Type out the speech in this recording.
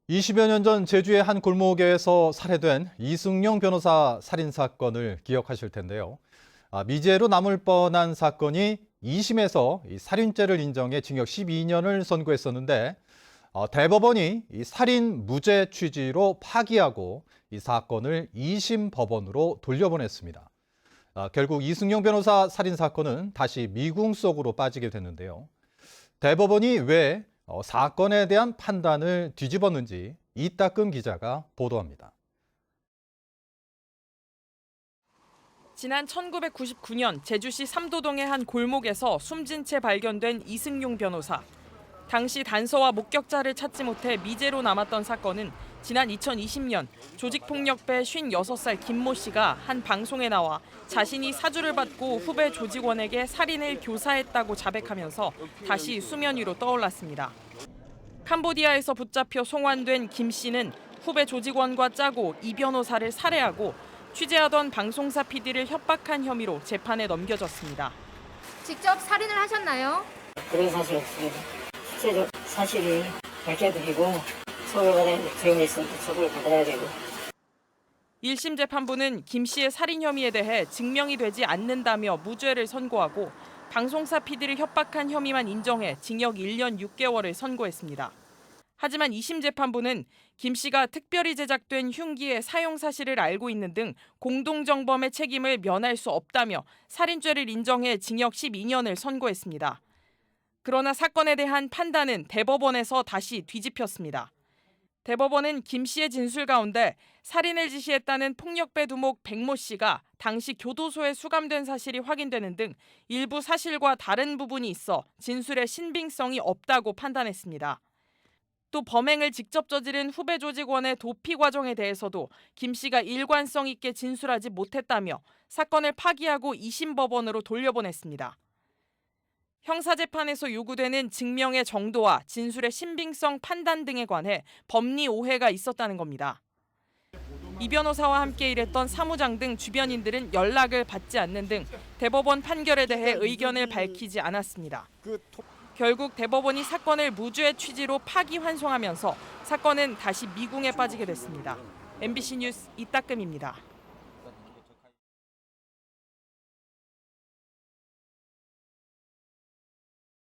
20여 년 전 제주의 한 골목에서 살해된 이승용 변호사 살인 사건을 기억하실 텐데요. 미제로 남을 뻔한 사건이 2심에서 살인죄를 인정해 징역 12년을 선고했었는데 대법원이 살인 무죄 취지로 파기하고 이 사건을 2심 법원으로 돌려보냈습니다. 결국 이승용 변호사 살인 사건은 다시 미궁 속으로 빠지게 됐는데요. 대법원이 왜 사건에 대한 판단을 뒤집었는지 이따금 기자가 보도합니다. 지난 1999년 제주시 삼도동의 한 골목에서 숨진 채 발견된 이승용 변호사. 당시 단서와 목격자를 찾지 못해 미제로 남았던 사건은 지난 2020년 조직폭력배 56살 김모 씨가 한 방송에 나와 자신이 사주를 받고 후배 조직원에게 살인을 교사했다고 자백하면서 다시 수면 위로 떠올랐습니다. 캄보디아에서 붙잡혀 송환된 김 씨는 후배 조직원과 짜고 이 변호사를 살해하고 취재하던 방송사 PD를 협박한 혐의로 재판에 넘겨졌습니다. 직접 살인을 하셨나요? 그런 사실 없습니다. 실제적 사실이 밝혀드리고 처벌받아야 죄인에서도 처벌을 받아야 되고. 1심 재판부는 김 씨의 살인 혐의에 대해 증명이 되지 않는다며 무죄를 선고하고 방송사 PD를 협박한 혐의만 인정해 징역 1년 6개월을 선고했습니다. 하지만 2심 재판부는 김 씨가 특별히 제작된 흉기의 사용 사실을 알고 있는 등 공동정범의 책임을 면할 수 없다며 살인죄를 인정해 징역 12년을 선고했습니다. 그러나 사건에 대한 판단은 대법원에서 다시 뒤집혔습니다. 대법원은 김 씨의 진술 가운데 살인을 지시했다는 폭력배 두목 백모 씨가 당시 교도소에 수감된 사실이 확인되는 등 일부 사실과 다른 부분이 있어 진술의 신빙성이 없다고 판단했습니다. 또 범행을 직접 저지른 후배 조직원의 도피 과정에 대해서도 김 씨가 일관성 있게 진술하지 못했다며 사건을 파기하고 2심 법원으로 돌려보냈습니다. 형사재판에서 요구되는 증명의 정도와 진술의 신빙성 판단 등에 관해 법리 오해가 있었다는 겁니다. 이 변호사와 함께 일했던 사무장 등 주변인들은 연락을 받지 않는 등 대법원 판결에 대해 의견을 밝히지 않았습니다. 결국 대법원이 사건을 무죄 취지로 파기환송하면서 사건은 다시 미궁에 빠지게 됐습니다. MBC 뉴스 이따금입니다.